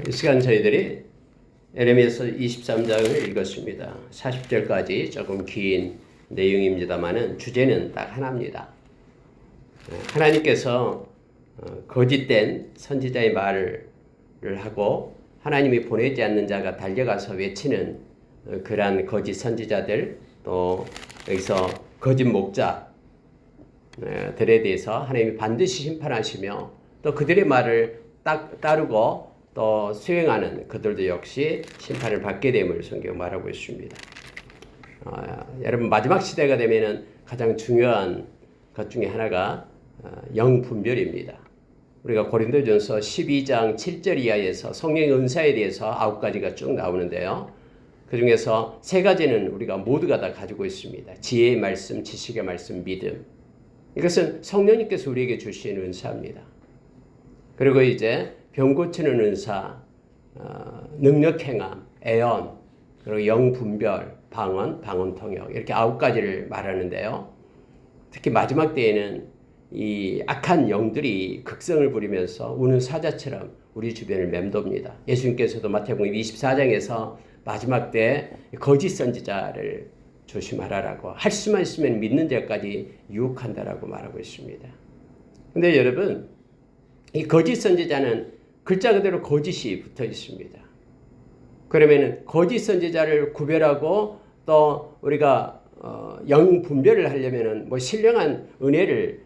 이 시간 저희들이 에레미야서 23장을 읽었습니다. 40절까지 조금 긴 내용입니다만은 주제는 딱 하나입니다. 하나님께서 거짓된 선지자의 말을 하고 하나님이 보내지 않는 자가 달려가서 외치는 그러한 거짓 선지자들, 또 여기서 거짓 목자들에 대해서 하나님이 반드시 심판하시며 또 그들의 말을 따르고 또 수행하는 그들도 역시 심판을 받게 됨을 성경 말하고 있습니다. 여러분, 마지막 시대가 되면은 가장 중요한 것 중에 하나가 영분별입니다. 우리가 고린도전서 12장 7절 이하에서 성령의 은사에 대해서 9가지가 쭉 나오는데요. 그 중에서 3가지는 우리가 모두가 다 가지고 있습니다. 지혜의 말씀, 지식의 말씀, 믿음. 이것은 성령님께서 우리에게 주신 은사입니다. 그리고 이제 병 고치는 은사, 능력 행함, 애언, 그리고 영분별, 방언, 방언통역, 이렇게 9가지를 말하는데요. 특히 마지막 때에는 이 악한 영들이 극성을 부리면서 우는 사자처럼 우리 주변을 맴돕니다. 예수님께서도 마태복음 24장에서 마지막 때 거짓 선지자를 조심하라라고, 할 수만 있으면 믿는 자까지 유혹한다라고 말하고 있습니다. 근데 여러분, 이 거짓 선지자는 글자 그대로 거짓이 붙어 있습니다. 그러면 거짓 선지자를 구별하고 또 우리가 영 분별을 하려면은 뭐 신령한 은혜를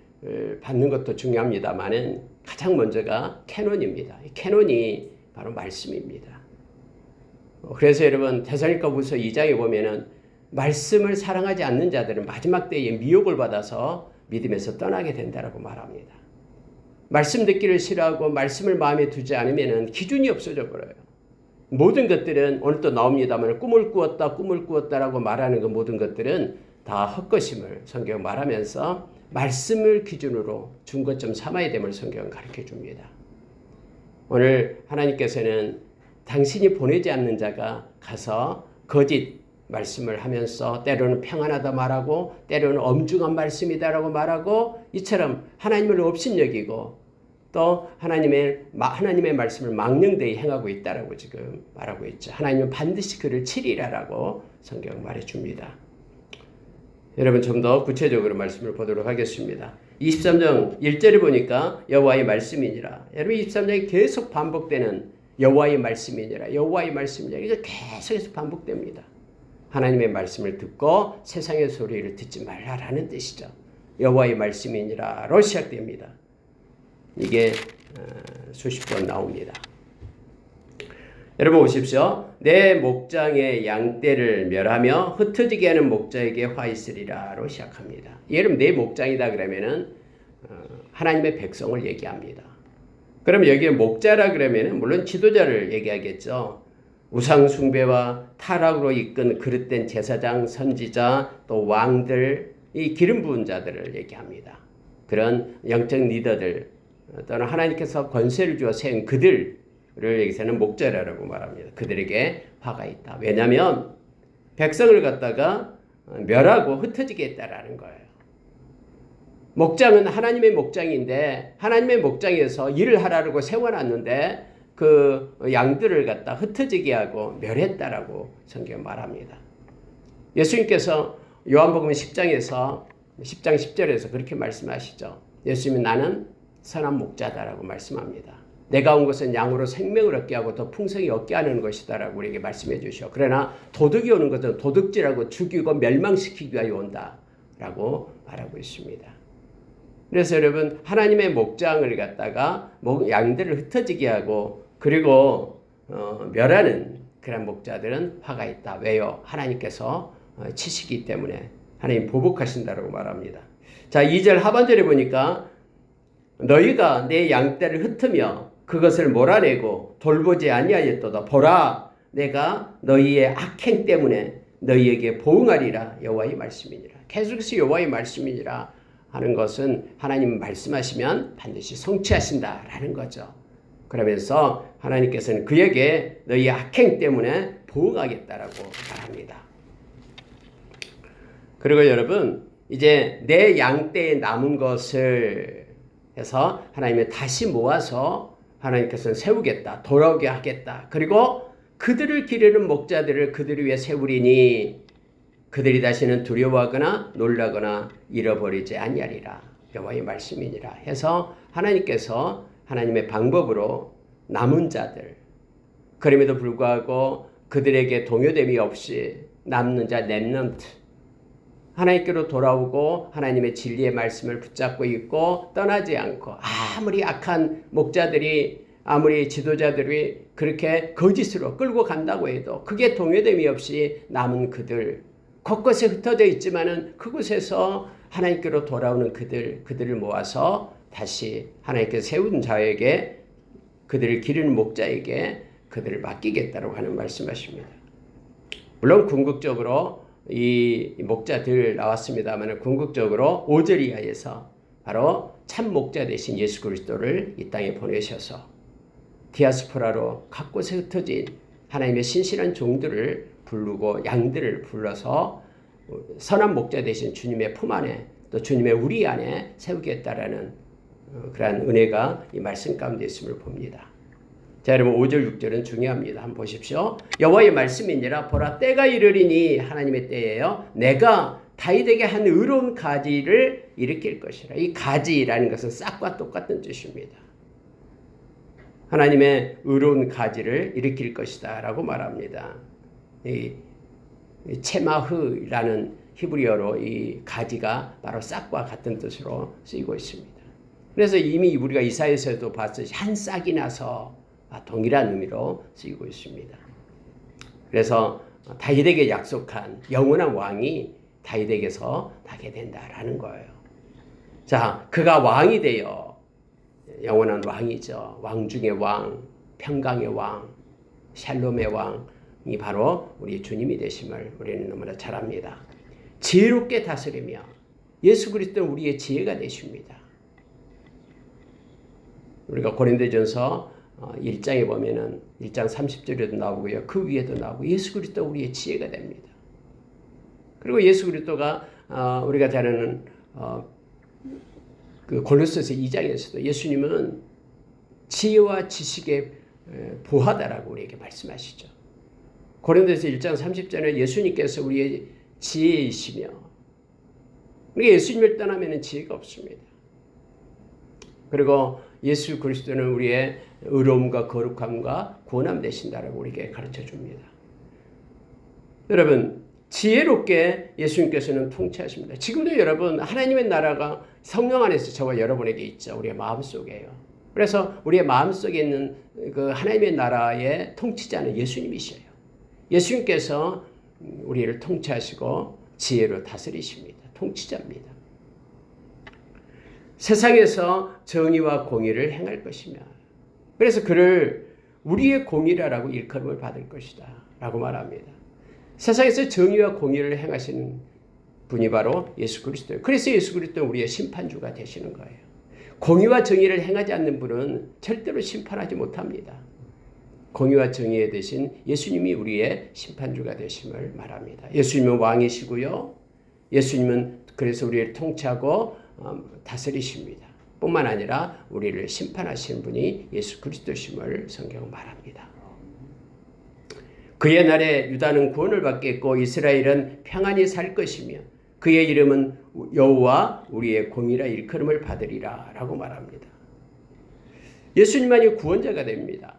받는 것도 중요합니다만은 가장 먼저가 캐논입니다. 이 캐논이 바로 말씀입니다. 그래서 여러분, 데살로니가후서 2장에 보면은 말씀을 사랑하지 않는 자들은 마지막 때에 미혹을 받아서 믿음에서 떠나게 된다라고 말합니다. 말씀 듣기를 싫어하고 말씀을 마음에 두지 않으면 기준이 없어져 버려요. 모든 것들은 오늘 또 나옵니다만 꿈을 꾸었다라고 말하는 그 모든 것들은 다 헛것임을 성경 말하면서 말씀을 기준으로 중거점 삼아야 됨을 성경은 가르쳐 줍니다. 오늘 하나님께서는 당신이 보내지 않는 자가 가서 거짓 말씀을 하면서 때로는 평안하다 말하고 때로는 엄중한 말씀이다라고 말하고, 이처럼 하나님을 업신여기고 또 하나님의 말씀을 망령되이 행하고 있다라고 지금 말하고 있죠. 하나님은 반드시 그를 치리라라고 성경 말해줍니다. 여러분, 좀 더 구체적으로 말씀을 보도록 하겠습니다. 23장 1절을 보니까 여호와의 말씀이니라. 여러분, 23장이 계속 반복되는 여호와의 말씀이니라, 여호와의 말씀이니라, 이게 계속해서 반복됩니다. 하나님의 말씀을 듣고 세상의 소리를 듣지 말라라는 뜻이죠. 여호와의 말씀이니라로 시작됩니다. 이게 수십 번 나옵니다. 여러분 보십시오. 내 목장의 양떼를 멸하며 흩어지게 하는 목자에게 화 있으리라로 시작합니다. 여러분, 내 목장이다 그러면은 하나님의 백성을 얘기합니다. 그럼 여기에 목자라 그러면은 물론 지도자를 얘기하겠죠. 우상 숭배와 타락으로 이끈 그릇된 제사장, 선지자, 또 왕들, 이 기름 부은 자들을 얘기합니다. 그런 영적 리더들, 또는 하나님께서 권세를 주어 세운 그들을 여기서는 목자라고 말합니다. 그들에게 화가 있다. 왜냐하면 백성을 갖다가 멸하고 흩어지게 했다라는 거예요. 목장은 하나님의 목장인데 하나님의 목장에서 일을 하라고 세워놨는데 그 양들을 갖다 흩어지게 하고 멸했다라고 성경 말합니다. 예수님께서 요한복음 10장 10절에서 그렇게 말씀하시죠. 예수님은 나는 선한 목자다라고 말씀합니다. 내가 온 것은 양으로 생명을 얻게 하고 더 풍성히 얻게 하는 것이다라고 우리에게 말씀해 주셔. 그러나 도둑이 오는 것은 도둑질하고 죽이고 멸망시키기 위하여 온다라고 말하고 있습니다. 그래서 여러분, 하나님의 목장을 갖다가 양들을 흩어지게 하고 그리고 멸하는 그런 목자들은 화가 있다. 왜요? 하나님께서 치시기 때문에 하나님 보복하신다라고 말합니다. 자, 2절 하반절에 보니까 너희가 내 양떼를 흩으며 그것을 몰아내고 돌보지 아니하였도다. 보라, 내가 너희의 악행 때문에 너희에게 보응하리라. 여호와의 말씀이니라. 계속해서 여호와의 말씀이니라 하는 것은 하나님 말씀하시면 반드시 성취하신다라는 거죠. 그러면서 하나님께서는 그에게 너희의 악행 때문에 보응하겠다라고 말합니다. 그리고 여러분, 이제 내 양떼에 남은 것을 해서 하나님이 다시 모아서 하나님께서는 세우겠다, 돌아오게 하겠다. 그리고 그들을 기르는 목자들을 그들을 위해 세우리니 그들이 다시는 두려워하거나 놀라거나 잃어버리지 아니하리라. 여호와의 말씀이니라. 해서 하나님께서 하나님의 방법으로 남은 자들, 그럼에도 불구하고 그들에게 동요됨이 없이 남는 자 렘넌트, 하나님께로 돌아오고 하나님의 진리의 말씀을 붙잡고 있고 떠나지 않고, 아무리 악한 목자들이, 아무리 지도자들이 그렇게 거짓으로 끌고 간다고 해도 그게 동요됨이 없이 남은 그들, 곳곳에 흩어져 있지만은 그곳에서 하나님께로 돌아오는 그들을 모아서 다시 하나님께서 세운 자에게, 그들을 기르는 목자에게 그들을 맡기겠다고 하는 말씀하십니다. 물론 궁극적으로 이 목자들 나왔습니다만, 궁극적으로 5절 이하에서 바로 참 목자 되신 예수 그리스도를 이 땅에 보내셔서 디아스포라로 각곳에 흩어진 하나님의 신실한 종들을 부르고 양들을 불러서 선한 목자 되신 주님의 품 안에, 또 주님의 우리 안에 세우겠다라는 그러한 은혜가 이 말씀 가운데 있음을 봅니다. 자, 여러분 5절 6절은 중요합니다. 한번 보십시오. 여호와의 말씀이니라. 보라, 때가 이르리니, 하나님의 때예요. 내가 다윗에게 한 의로운 가지를 일으킬 것이라. 이 가지라는 것은 싹과 똑같은 뜻입니다. 하나님의 의로운 가지를 일으킬 것이다 라고 말합니다. 이 체마흐라는 히브리어로 이 가지가 바로 싹과 같은 뜻으로 쓰이고 있습니다. 그래서 이미 우리가 이사야서에도 봤듯이 한 싹이 나서 동일한 의미로 쓰이고 있습니다. 그래서 다윗에게 약속한 영원한 왕이 다윗에게서 나게 된다라는 거예요. 자, 그가 왕이 되어, 영원한 왕이죠. 왕 중의 왕, 평강의 왕, 샬롬의 왕이 바로 우리 주님이 되심을 우리는 너무나 잘 압니다. 지혜롭게 다스리며 예수 그리스도는 우리의 지혜가 되십니다. 우리가 고린도전서 1장에 보면은 1장 30절에도 나오고요. 그 위에도 나오고 예수 그리스도 우리의 지혜가 됩니다. 그리고 예수 그리스도가 우리가 잘 아는 그 골로새서 2장에서도 예수님은 지혜와 지식의 보하다라고 우리에게 말씀하시죠. 고린도서 1장 30절에 예수님께서 우리의 지혜이시며, 우리가 예수님을 떠나면 지혜가 없습니다. 그리고 예수 그리스도는 우리의 의로움과 거룩함과 구원함 되신다라고 우리에게 가르쳐 줍니다. 여러분, 지혜롭게 예수님께서는 통치하십니다. 지금도 여러분, 하나님의 나라가 성령 안에서 저와 여러분에게 있죠. 우리의 마음속에요. 그래서 우리의 마음속에 있는 그 하나님의 나라의 통치자는 예수님이셔요. 예수님께서 우리를 통치하시고 지혜로 다스리십니다. 통치자입니다. 세상에서 정의와 공의를 행할 것이며, 그래서 그를 우리의 공의라라고 일컬음을 받을 것이다 라고 말합니다. 세상에서 정의와 공의를 행하시는 분이 바로 예수 그리스도예요. 그래서 예수 그리스도는 우리의 심판주가 되시는 거예요. 공의와 정의를 행하지 않는 분은 절대로 심판하지 못합니다. 공의와 정의에 대신 예수님이 우리의 심판주가 되심을 말합니다. 예수님은 왕이시고요. 예수님은 그래서 우리를 통치하고 다스리십니다. 뿐만 아니라 우리를 심판하시는 분이 예수 그리스도심을 성경은 말합니다. 그의 날에 유다는 구원을 받겠고 이스라엘은 평안히 살 것이며 그의 이름은 여호와 우리의 공의라 일컬음을 받으리라 라고 말합니다. 예수님만이 구원자가 됩니다.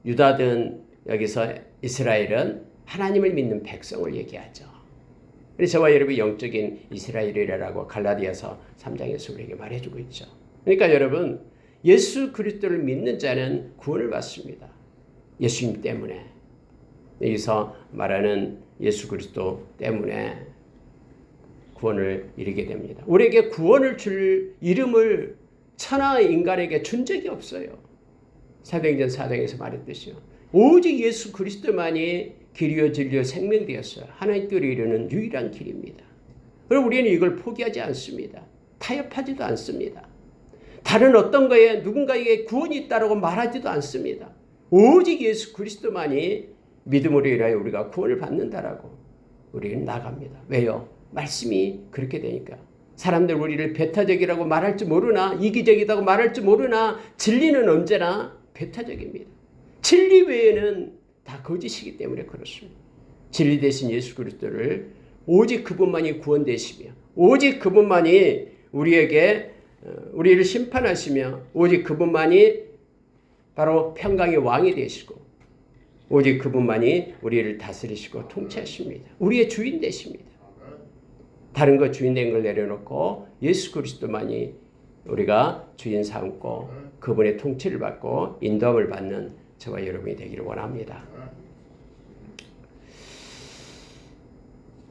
유다든 여기서 이스라엘은 하나님을 믿는 백성을 얘기하죠. 그래서 저와 여러분이 영적인 이스라엘이라고 갈라디아서 3장에서 우리에게 말해주고 있죠. 그러니까 여러분, 예수 그리스도를 믿는 자는 구원을 받습니다. 예수님 때문에. 여기서 말하는 예수 그리스도 때문에 구원을 이루게 됩니다. 우리에게 구원을 줄 이름을 천하 인간에게 준 적이 없어요. 사도행전 4장에서 말했듯이요. 오직 예수 그리스도만이 길이요 진리요 생명되었어요. 하나님께로 이르는 유일한 길입니다. 그럼 우리는 이걸 포기하지 않습니다. 타협하지도 않습니다. 다른 어떤 거에 누군가에게 구원이 있다고 말하지도 않습니다. 오직 예수 그리스도만이 믿음으로 인하여 우리가 구원을 받는다라고 우리는 나갑니다. 왜요? 말씀이 그렇게 되니까. 사람들 우리를 배타적이라고 말할지 모르나, 이기적이라고 말할지 모르나, 진리는 언제나 배타적입니다. 진리 외에는 다 거짓이기 때문에 그렇습니다. 진리 대신 예수 그리스도를 오직 그분만이 구원되시며 오직 그분만이 우리를 심판하시며 오직 그분만이 바로 평강의 왕이 되시고 오직 그분만이 우리를 다스리시고 통치하십니다. 우리의 주인 되십니다. 다른 것 주인 된 걸 내려놓고 예수 그리스도만이 우리가 주인 삼고 그분의 통치를 받고 인도함을 받는 저와 여러분이 되기를 원합니다.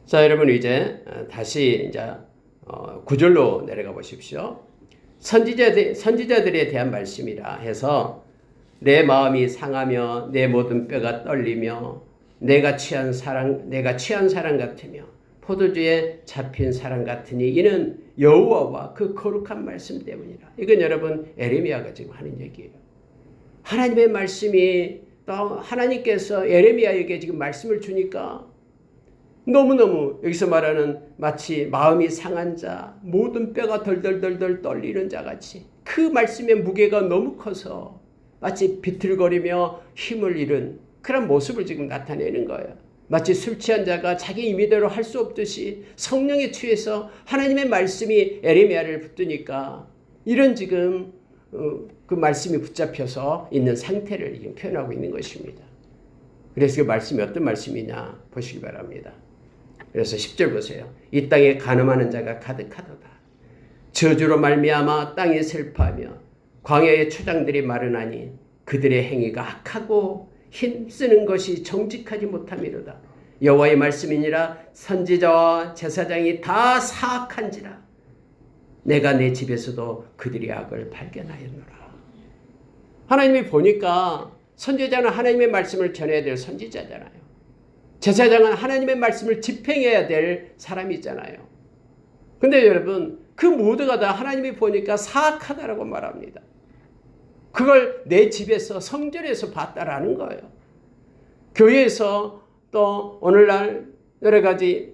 자, 여러분 이제 다시 이제 9절로 내려가 보십시오. 선지자들에 대한 말씀이라 해서 내 마음이 상하며 내 모든 뼈가 떨리며 내가 취한 사랑 같으며 포도주에 잡힌 사람 같으니 이는 여호와와 그 거룩한 말씀 때문이라. 이건 여러분 에레미야가 지금 하는 얘기예요. 하나님의 말씀이 또 하나님께서 에레미야에게 지금 말씀을 주니까 너무너무 여기서 말하는 마치 마음이 상한 자, 모든 뼈가 덜덜덜덜 떨리는 자같이 그 말씀의 무게가 너무 커서 마치 비틀거리며 힘을 잃은 그런 모습을 지금 나타내는 거예요. 마치 술 취한 자가 자기 임의대로 할 수 없듯이 성령에 취해서 하나님의 말씀이 에레미야를 붙드니까 이런 지금 그 말씀이 붙잡혀서 있는 상태를 지금 표현하고 있는 것입니다. 그래서 그 말씀이 어떤 말씀이냐 보시기 바랍니다. 그래서 10절 보세요. 이 땅에 간음하는 자가 가득하도다. 저주로 말미암아 땅이 슬퍼하며 광야의 초장들이 마르나니 그들의 행위가 악하고 힘쓰는 것이 정직하지 못함이로다. 여호와의 말씀이니라. 선지자와 제사장이 다 사악한지라. 내가 내 집에서도 그들의 악을 발견하였노라. 하나님이 보니까 선지자는 하나님의 말씀을 전해야 될 선지자잖아요. 제사장은 하나님의 말씀을 집행해야 될 사람이잖아요. 근데 여러분 그 모두가 다 하나님이 보니까 사악하다라고 말합니다. 그걸 내 집에서 성전에서 봤다라는 거예요. 교회에서 또 오늘날 여러 가지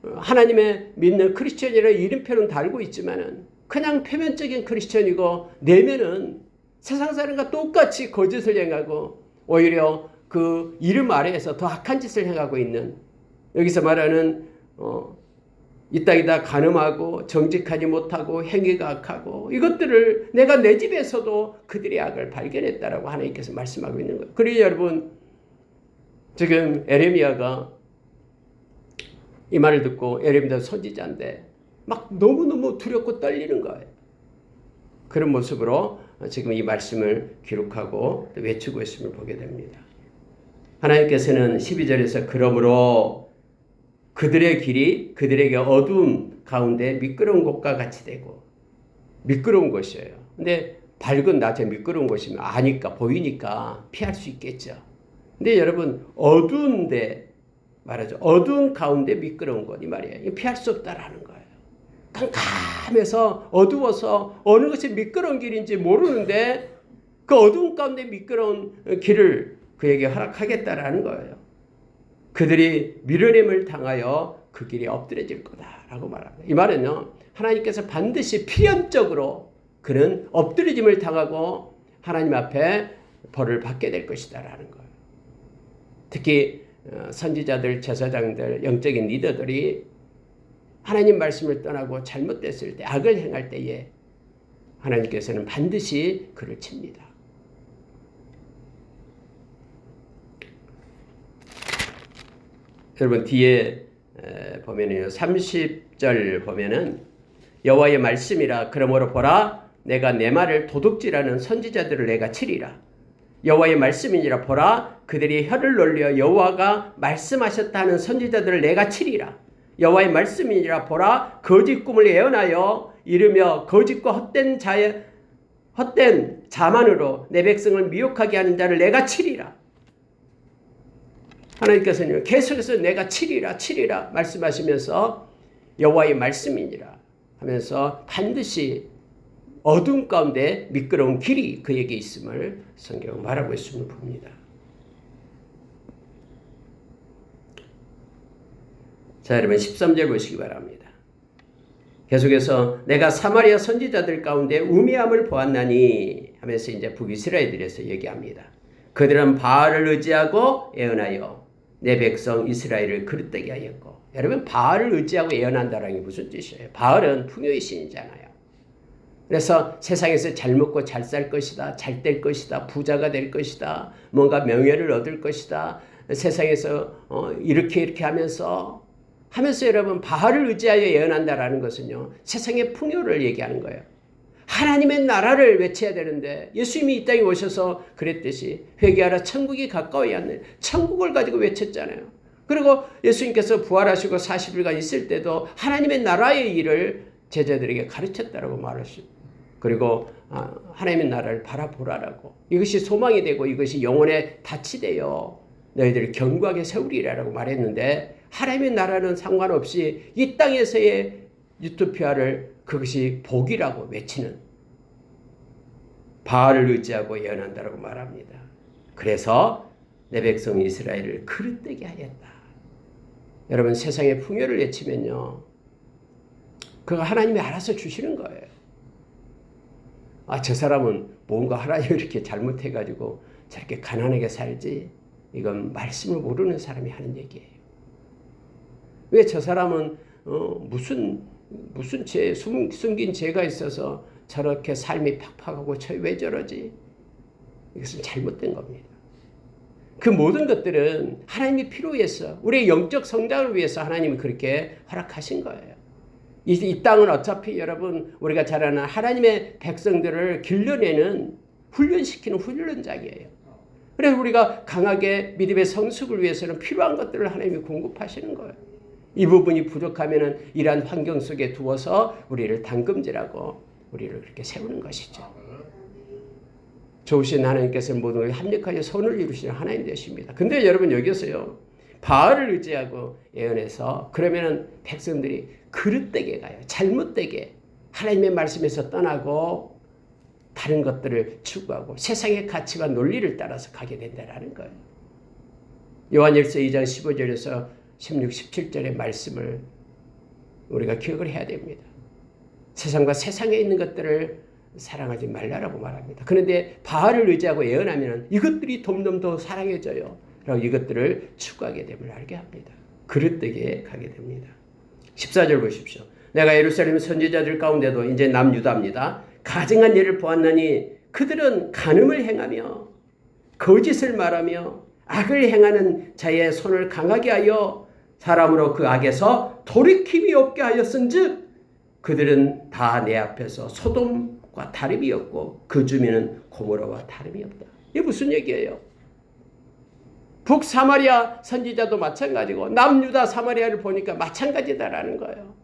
하나님의 믿는 크리스천이라는 이름표는 달고 있지만은 그냥 표면적인 크리스천이고 내면은 세상 사람과 똑같이 거짓을 행하고 오히려 그 이름 아래에서 더 악한 짓을 행하고 있는 여기서 말하는 이 땅이다 간음하고 정직하지 못하고 행위가 악하고 이것들을 내가 내 집에서도 그들의 악을 발견했다라고 하나님께서 말씀하고 있는 거예요. 그리고 여러분 지금 에레미야가 이 말을 듣고 에레미야 선지자인데 막 너무너무 두렵고 떨리는 거예요. 그런 모습으로 지금 이 말씀을 기록하고 외치고 있음을 보게 됩니다. 하나님께서는 12절에서 그러므로 그들의 길이 그들에게 어두움 가운데 미끄러운 곳과 같이 되고 미끄러운 곳이에요. 근데 밝은 낮에 미끄러운 곳이면 아니까 보이니까 피할 수 있겠죠. 근데 여러분 어두운데 말하죠. 어두운 가운데 미끄러운 곳 이 말이에요. 피할 수 없다라는 거예요. 깜깜해서 어두워서 어느 것이 미끄러운 길인지 모르는데 그 어두운 가운데 미끄러운 길을 그에게 허락하겠다라는 거예요. 그들이 밀어냄을 당하여 그 길이 엎드려질 거다라고 말합니다. 이 말은요. 하나님께서 반드시 필연적으로 그는 엎드려짐을 당하고 하나님 앞에 벌을 받게 될 것이다라는 거예요. 특히 선지자들, 제사장들, 영적인 리더들이 하나님 말씀을 떠나고 잘못됐을 때, 악을 행할 때에 하나님께서는 반드시 그를 칩니다. 여러분 뒤에 보면은요 30절 보면은 여호와의 말씀이라. 그러므로 보라 내가 내 말을 도둑질하는 선지자들을 내가 치리라. 여호와의 말씀이니라. 보라 그들이 혀를 놀려 여호와가 말씀하셨다 하는 선지자들을 내가 치리라. 여호와의 말씀이니라. 보라 거짓 꿈을 예언하여 이르며 거짓과 헛된 자만으로 내 백성을 미혹하게 하는 자를 내가 치리라. 하나님께서는 계속해서 내가 치리라 말씀하시면서 여호와의 말씀이니라 하면서 반드시 어둠 가운데 미끄러운 길이 그에게 있음을 성경은 말하고 있음을 봅니다. 자, 여러분 13절 보시기 바랍니다. 계속해서 내가 사마리아 선지자들 가운데 우매함을 보았나니 하면서 이제 북이스라엘에 대해서 얘기합니다. 그들은 바알을 의지하고 예언하여 내 백성 이스라엘을 그릇되게 하였고. 여러분, 바알을 의지하고 예언한다는 게 무슨 뜻이에요? 바알은 풍요의 신이잖아요. 그래서 세상에서 잘 먹고 잘 살 것이다, 잘 될 것이다, 부자가 될 것이다, 뭔가 명예를 얻을 것이다, 세상에서 이렇게 하면서 여러분, 바알을 의지하여 예언한다라는 것은요, 세상의 풍요를 얘기하는 거예요. 하나님의 나라를 외쳐야 되는데 예수님이 이 땅에 오셔서 그랬듯이 회개하라 천국이 가까이 왔네, 천국을 가지고 외쳤잖아요. 그리고 예수님께서 부활하시고 40일간 있을 때도 하나님의 나라의 일을 제자들에게 가르쳤다라고 말하시고, 그리고 하나님의 나라를 바라보라라고, 이것이 소망이 되고 이것이 영혼의 닻이 되어 너희들을 견고하게 세우리라라고 말했는데, 하나님의 나라는 상관없이 이 땅에서의 유토피아를 그것이 복이라고 외치는 바알을 의지하고 예언한다라고 말합니다. 그래서 내 백성 이스라엘을 그릇되게 하였다. 여러분, 세상의 풍요를 외치면요, 그거 하나님이 알아서 주시는 거예요. 저 사람은 뭔가 하나님이 이렇게 잘못해가지고 저렇게 가난하게 살지, 이건 말씀을 모르는 사람이 하는 얘기예요. 왜 저 사람은 무슨 숨긴 죄가 있어서 저렇게 삶이 팍팍하고 왜 저러지? 이것은 잘못된 겁니다. 그 모든 것들은 하나님이 필요해서, 우리의 영적 성장을 위해서 하나님이 그렇게 허락하신 거예요. 이 땅은 어차피 여러분, 우리가 잘 아는 하나님의 백성들을 길러내는, 훈련시키는 훈련장이에요. 그래서 우리가 강하게 믿음의 성숙을 위해서는 필요한 것들을 하나님이 공급하시는 거예요. 이 부분이 부족하면은 이러한 환경 속에 두어서 우리를 담금질하고 우리를 그렇게 세우는 것이죠. 좋으신 하나님께서 모든 걸 합력하여 선을 이루시는 하나님 되십니다. 근데 여러분, 여기서요, 바알을 의지하고 예언해서 그러면은 백성들이 그릇되게 가요. 잘못되게 하나님의 말씀에서 떠나고 다른 것들을 추구하고 세상의 가치와 논리를 따라서 가게 된다라는 거예요. 요한일서 2장 15절에서 16, 17절의 말씀을 우리가 기억을 해야 됩니다. 세상과 세상에 있는 것들을 사랑하지 말라라고 말합니다. 그런데 바알을 의지하고 예언하면 이것들이 점점 더 사랑해져요. 그리고 이것들을 추구하게 됨을 알게 합니다. 그릇되게 가게 됩니다. 14절 보십시오. 내가 예루살렘 선지자들 가운데도 이제 남유다입니다. 가증한 예를 보았나니 그들은 간음을 행하며 거짓을 말하며 악을 행하는 자의 손을 강하게 하여 사람으로 그 악에서 돌이킴이 없게 하였은즉 그들은 다 내 앞에서 소돔과 다름이 없고 그 주민은 고모라와 다름이 없다. 이게 무슨 얘기예요? 북사마리아 선지자도 마찬가지고 남유다 사마리아를 보니까 마찬가지다라는 거예요.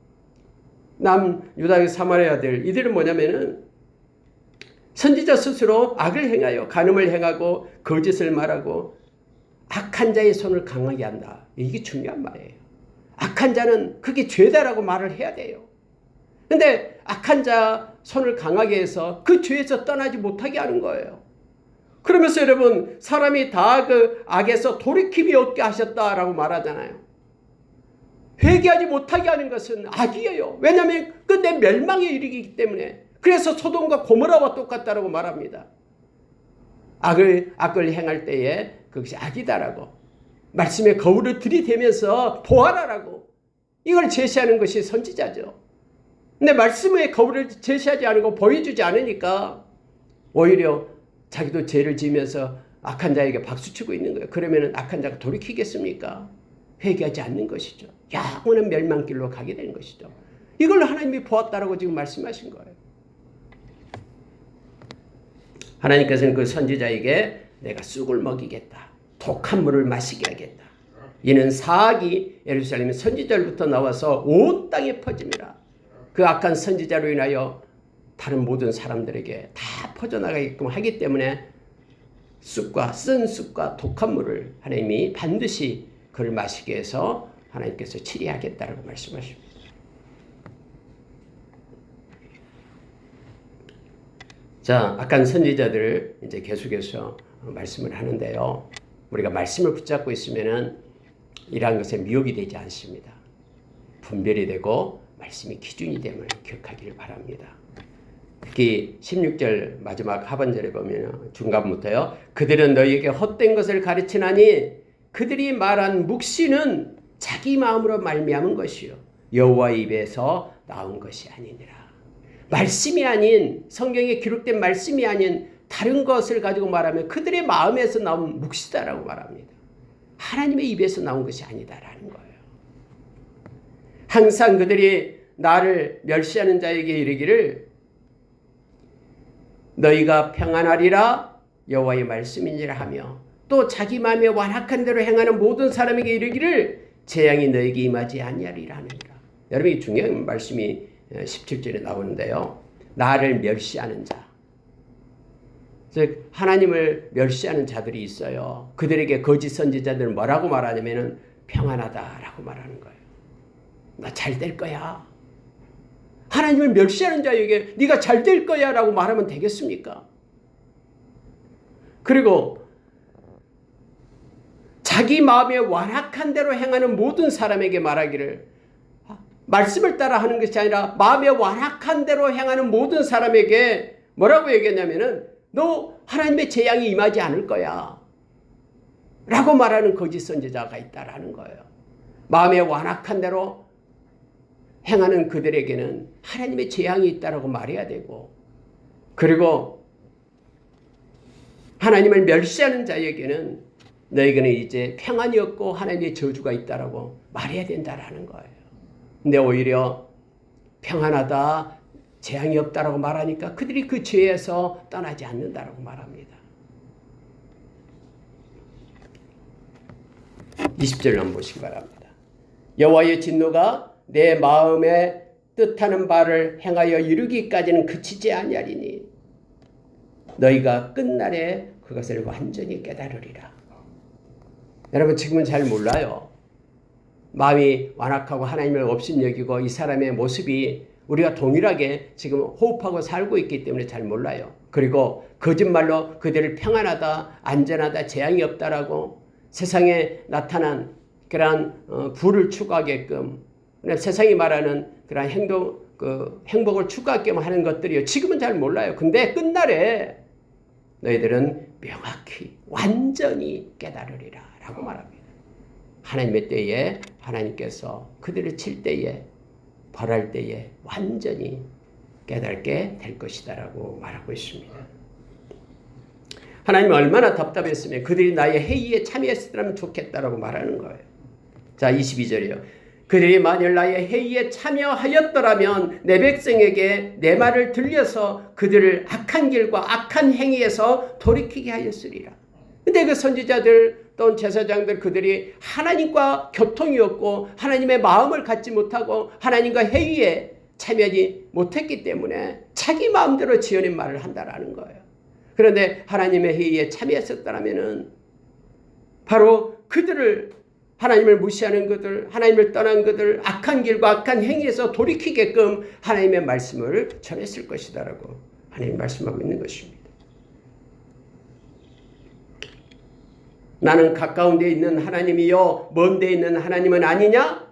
남유다 사마리아들, 이들은 뭐냐면은 선지자 스스로 악을 행하여 간음을 행하고 거짓을 말하고 악한 자의 손을 강하게 한다. 이게 중요한 말이에요. 악한 자는 그게 죄다라고 말을 해야 돼요. 근데 악한 자 손을 강하게 해서 그 죄에서 떠나지 못하게 하는 거예요. 그러면서 여러분, 사람이 다 그 악에서 돌이킴이 없게 하셨다라고 말하잖아요. 회개하지 못하게 하는 것은 악이에요. 왜냐하면 끝내 멸망에 이르기 때문에. 그래서 소돔과 고모라와 똑같다라고 말합니다. 악을 행할 때에 그것이 악이다라고, 말씀의 거울을 들이대면서 보아라라고, 이걸 제시하는 것이 선지자죠. 근데 말씀의 거울을 제시하지 않고 보여주지 않으니까 오히려 자기도 죄를 지으면서 악한 자에게 박수치고 있는 거예요. 그러면 악한 자가 돌이키겠습니까? 회개하지 않는 것이죠. 영원한 멸망길로 가게 되는 것이죠. 이걸 하나님이 보았다라고 지금 말씀하신 거예요. 하나님께서는 그 선지자에게 내가 쑥을 먹이겠다, 독한 물을 마시게 하겠다. 이는 사악이 예루살렘 선지자로부터 나와서 온 땅에 퍼짐이라. 그 악한 선지자로 인하여 다른 모든 사람들에게 다 퍼져나가게끔 하기 때문에 쓴 쑥과 독한 물을 하나님이 반드시 그를 마시게 해서 하나님께서 치리하겠다라고 말씀하십니다. 자, 악한 선지자들을 이제 계속해서 말씀을 하는데요. 우리가 말씀을 붙잡고 있으면은 이러한 것에 미혹이 되지 않습니다. 분별이 되고 말씀이 기준이 됨을 기억하기를 바랍니다. 특히 16절 마지막 하반절에 보면 중간부터요. 그들은 너희에게 헛된 것을 가르치나니 그들이 말한 묵시는 자기 마음으로 말미암은 것이요 여호와의 입에서 나온 것이 아니니라. 말씀이 아닌 성경에 기록된 말씀이 아닌 다른 것을 가지고 말하면 그들의 마음에서 나온 묵시다라고 말합니다. 하나님의 입에서 나온 것이 아니다라는 거예요. 항상 그들이 나를 멸시하는 자에게 이르기를 너희가 평안하리라 여호와의 말씀이니라 하며 또 자기 마음에 완악한 대로 행하는 모든 사람에게 이르기를 재앙이 너에게 임하지 아니하리라 하느니라. 여러분 이 중요한 말씀이 17절에 나오는데요. 나를 멸시하는 자, 즉 하나님을 멸시하는 자들이 있어요. 그들에게 거짓 선지자들 뭐라고 말하냐면 평안하다라고 말하는 거예요. 나 잘 될 거야. 하나님을 멸시하는 자에게 네가 잘 될 거야 라고 말하면 되겠습니까? 그리고 자기 마음에 완악한 대로 행하는 모든 사람에게 말하기를 말씀을 따라 하는 것이 아니라 마음에 완악한 대로 행하는 모든 사람에게 뭐라고 얘기했냐면은 너 하나님의 재앙이 임하지 않을 거야 라고 말하는 거짓 선지자가 있다라는 거예요. 마음에 완악한 대로 행하는 그들에게는 하나님의 재앙이 있다라고 말해야 되고 그리고 하나님을 멸시하는 자에게는 너에게는 이제 평안이 없고 하나님의 저주가 있다라고 말해야 된다라는 거예요. 근데 오히려 평안하다, 재앙이 없다라고 말하니까 그들이 그 죄에서 떠나지 않는다라고 말합니다. 20절을 한번 보시기 바랍니다. 여호와의 진노가 내 마음에 뜻하는 바를 행하여 이루기까지는 그치지 아니하리니 너희가 끝날에 그것을 완전히 깨달으리라. 여러분 지금은 잘 몰라요. 마음이 완악하고 하나님을 업신여기고 이 사람의 모습이 우리가 동일하게 지금 호흡하고 살고 있기 때문에 잘 몰라요. 그리고 거짓말로 그들을 평안하다, 안전하다, 재앙이 없다라고 세상에 나타난 그러한 부를 추구하게끔 세상이 말하는 그러한 행복을 추구하게끔 하는 것들이요. 지금은 잘 몰라요. 근데 끝날에 너희들은 명확히 완전히 깨달으리라 라고 말합니다. 하나님의 때에 하나님께서 그들을 칠 때에 벌할 때에 완전히 깨닫게 될 것이다 라고 말하고 있습니다. 하나님은 얼마나 답답했으면 그들이 나의 회의에 참여했으면 좋겠다라고 말하는 거예요. 자 22절이요. 그들이 만일 나의 회의에 참여하였더라면 내 백성에게 내 말을 들려서 그들을 악한 길과 악한 행위에서 돌이키게 하였으리라. 근데 그 선지자들 또는 제사장들 그들이 하나님과 교통이 없고 하나님의 마음을 갖지 못하고 하나님과 회의에 참여하지 못했기 때문에 자기 마음대로 지어낸 말을 한다라는 거예요. 그런데 하나님의 회의에 참여했었다면 바로 그들을 하나님을 무시하는 그들, 하나님을 떠난 그들, 악한 길과 악한 행위에서 돌이키게끔 하나님의 말씀을 전했을 것이다라고 하나님 말씀하고 있는 것입니다. 나는 가까운 데 있는 하나님이요 먼 데 있는 하나님은 아니냐?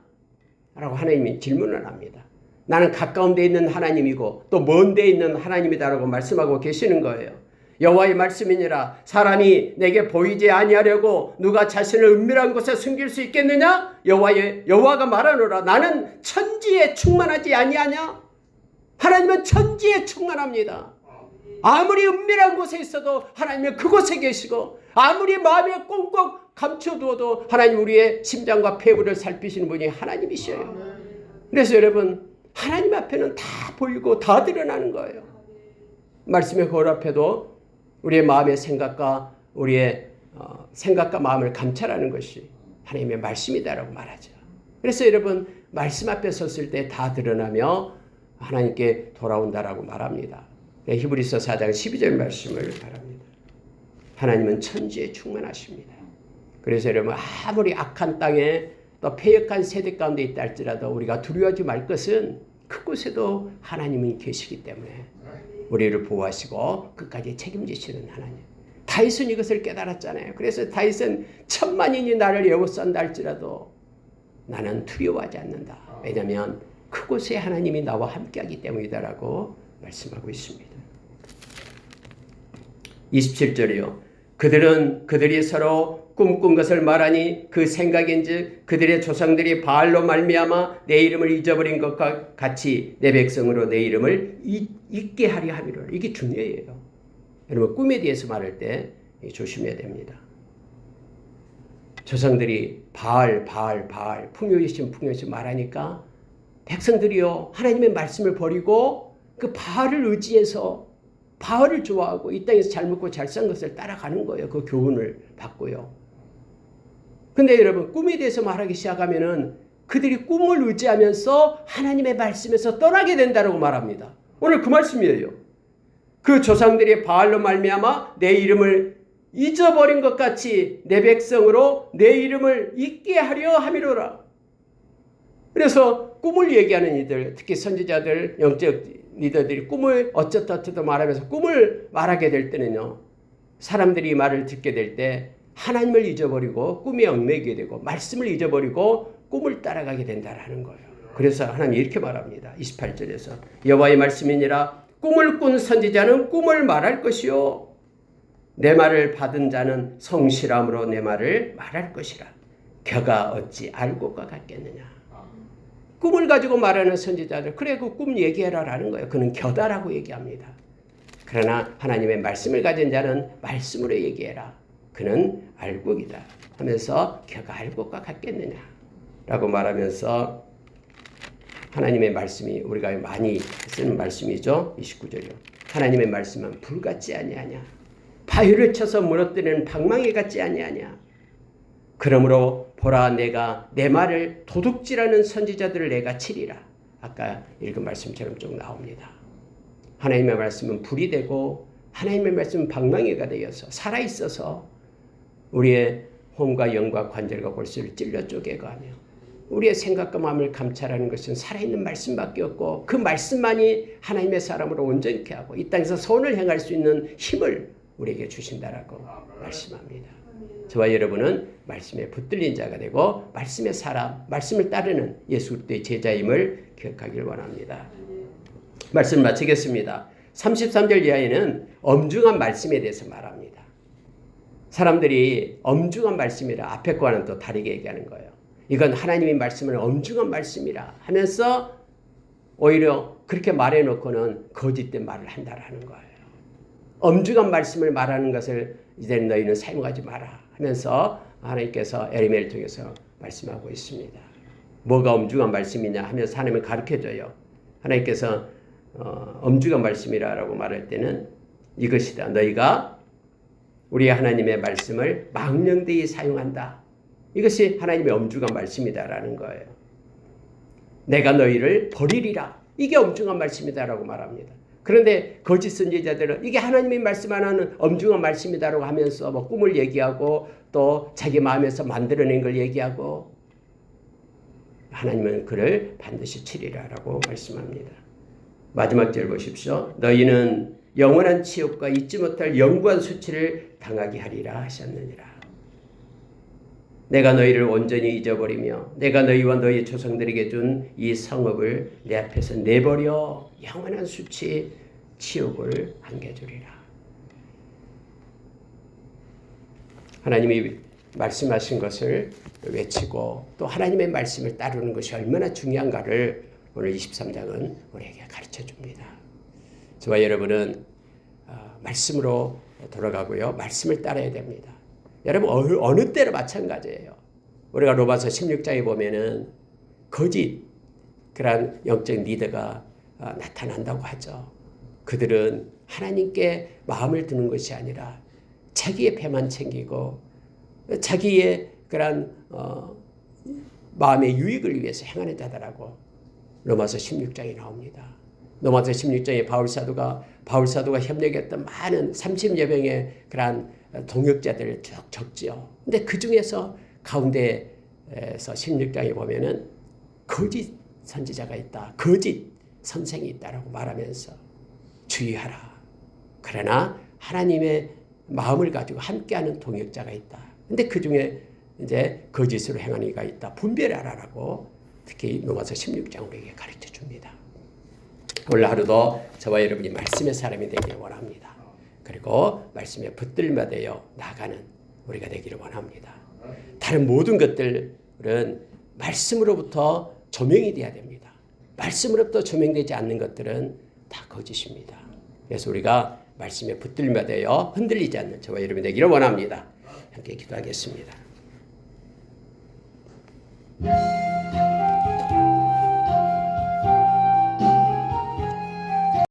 라고 하나님이 질문을 합니다. 나는 가까운 데 있는 하나님이고 또 먼 데 있는 하나님이다라고 말씀하고 계시는 거예요. 여호와의 말씀이니라. 사람이 내게 보이지 아니하려고 누가 자신을 은밀한 곳에 숨길 수 있겠느냐? 여호와가 말하노라. 나는 천지에 충만하지 아니하냐? 하나님은 천지에 충만합니다. 아무리 은밀한 곳에 있어도 하나님은 그곳에 계시고 아무리 마음에 꽁꽁 감춰두어도 하나님 우리의 심장과 폐부를 살피시는 분이 하나님이셔요. 그래서 여러분 하나님 앞에는 다 보이고 다 드러나는 거예요. 말씀의 거울 앞에도 우리의 마음의 생각과 우리의 생각과 마음을 감찰하는 것이 하나님의 말씀이다라고 말하죠. 그래서 여러분 말씀 앞에 섰을 때 다 드러나며 하나님께 돌아온다라고 말합니다. 히브리서 4장 12절 말씀을 바랍니다. 하나님은 천지에 충만하십니다. 그래서 여러분 아무리 악한 땅에 또 패역한 세대 가운데 있다 할지라도 우리가 두려워하지 말 것은 그곳에도 하나님은 계시기 때문에 우리를 보호하시고 끝까지 책임지시는 하나님. 다윗은 이것을 깨달았잖아요. 그래서 다윗은 천만인이 나를 에워싼다 할지라도 나는 두려워하지 않는다. 왜냐하면 그곳에 하나님이 나와 함께하기 때문이다라고 말씀하고 있습니다. 27절이요. 그들이 서로 꿈꾼 것을 말하니 그 생각인즉 그들의 조상들이 바알로 말미암아 내 이름을 잊어버린 것과 같이 내 백성으로 내 이름을 잊게 하려 함이로라. 이게 중요해요. 여러분 꿈에 대해서 말할 때 조심해야 됩니다. 조상들이 바알 풍요이신 말하니까 백성들이요 하나님의 말씀을 버리고 그 바알을 의지해서 바알을 좋아하고 이 땅에서 잘 먹고 잘 산 것을 따라가는 거예요. 그 교훈을 받고요. 근데 여러분 꿈에 대해서 말하기 시작하면은 그들이 꿈을 의지하면서 하나님의 말씀에서 떠나게 된다고 말합니다. 오늘 그 말씀이에요. 그 조상들이 바알로 말미암아 내 이름을 잊어버린 것 같이 내 백성으로 내 이름을 잊게 하려 함이로라. 그래서 꿈을 얘기하는 이들, 특히 선지자들, 영적 리더들이 꿈을 어쩌다 말하면서 꿈을 말하게 될 때는요, 사람들이 이 말을 듣게 될 때 하나님을 잊어버리고 꿈에 얽매이게 되고 말씀을 잊어버리고 꿈을 따라가게 된다라는 거예요. 그래서 하나님이 이렇게 말합니다. 28절에서 여호와의 말씀이니라 꿈을 꾼 선지자는 꿈을 말할 것이요 내 말을 받은 자는 성실함으로 내 말을 말할 것이라. 겨가 어찌 알고가 같겠느냐. 꿈을 가지고 말하는 선지자들, 그래 그 꿈 얘기해라라는 거예요. 그는 겨다라고 얘기합니다. 그러나 하나님의 말씀을 가진 자는 말씀으로 얘기해라. 그는 알곡이다 하면서 겨가 알곡과 같겠느냐라고 말하면서 하나님의 말씀이 우리가 많이 쓰는 말씀이죠. 29절이요. 하나님의 말씀은 불같지 아니하냐. 바위를 쳐서 무너뜨리는 방망이 같지 아니하냐. 그러므로 보라 내가 내 말을 도둑질하는 선지자들을 내가 치리라. 아까 읽은 말씀처럼 쭉 나옵니다. 하나님의 말씀은 불이 되고 하나님의 말씀은 방망이가 되어서 살아있어서 우리의 혼과 영과 관절과 골수를 찔러 쪼개고 하며 우리의 생각과 마음을 감찰하는 것은 살아있는 말씀밖에 없고 그 말씀만이 하나님의 사람으로 온전케 하고 이 땅에서 선을 행할 수 있는 힘을 우리에게 주신다라고 말씀합니다. 저와 여러분은 말씀에 붙들린 자가 되고 말씀의 사람, 말씀을 따르는 예수 그리스도의 제자임을 기억하길 원합니다. 말씀 마치겠습니다. 33절 이하에는 엄중한 말씀에 대해서 말합니다. 사람들이 엄중한 말씀이라 앞에 거와는 또 다르게 얘기하는 거예요. 이건 하나님의 말씀을 엄중한 말씀이라 하면서 오히려 그렇게 말해놓고는 거짓된 말을 한다라는 거예요. 엄중한 말씀을 말하는 것을 이제 너희는 사용하지 마라 하면서 하나님께서 에레미야를 통해서 말씀하고 있습니다. 뭐가 엄중한 말씀이냐 하면서 하나님을 가르쳐줘요. 하나님께서 엄중한 말씀이라고 말할 때는 이것이다. 너희가 우리 하나님의 말씀을 망령되이 사용한다. 이것이 하나님의 엄중한 말씀이다라는 거예요. 내가 너희를 버리리라. 이게 엄중한 말씀이다라고 말합니다. 그런데 거짓 선지자들은 이게 하나님의 말씀 하나는 엄중한 말씀이다라고 하면서 뭐 꿈을 얘기하고 또 자기 마음에서 만들어낸 걸 얘기하고 하나님은 그를 반드시 치리라라고 말씀합니다. 마지막 절 보십시오. 너희는 영원한 치욕과 잊지 못할 영구한 수치를 당하게 하리라 하셨느니라. 내가 너희를 온전히 잊어버리며 내가 너희와 너희 조상들에게 준 이 성읍을 내 앞에서 내버려 영원한 수치 치욕을 안겨주리라. 하나님이 말씀하신 것을 외치고 또 하나님의 말씀을 따르는 것이 얼마나 중요한가를 오늘 23장은 우리에게 가르쳐줍니다. 저와 여러분은 말씀으로 돌아가고요. 말씀을 따라야 됩니다. 여러분 어느 때나 마찬가지예요. 우리가 로마서 16장에 보면은 거짓 그런 영적 리더가 나타난다고 하죠. 그들은 하나님께 마음을 두는 것이 아니라 자기의 배만 챙기고 자기의 그런 마음의 유익을 위해서 행하는 자들하고 로마서 16장에 나옵니다. 로마서 16장에 바울 사도가 협력했던 많은 30여 명의 그런 동역자들을 쭉 적지요. 근데 그 중에서 가운데에서 16장에 보면은 거짓 선지자가 있다. 거짓 선생이 있다라고 말하면서 주의하라. 그러나 하나님의 마음을 가지고 함께하는 동역자가 있다. 근데 그 중에 이제 거짓으로 행하는 이가 있다. 분별하라라고 특히 로마서 16장 우리에게 가르쳐 줍니다. 오늘 하루도 저와 여러분이 말씀의 사람이 되기를 원합니다. 그리고 말씀에 붙들려 되어 나가는 우리가 되기를 원합니다. 다른 모든 것들은 말씀으로부터 조명이 돼야 됩니다. 말씀으로부터 조명되지 않는 것들은 다 거짓입니다. 그래서 우리가 말씀에 붙들려 되어 흔들리지 않는 저와 여러분이 되기를 원합니다. 함께 기도하겠습니다.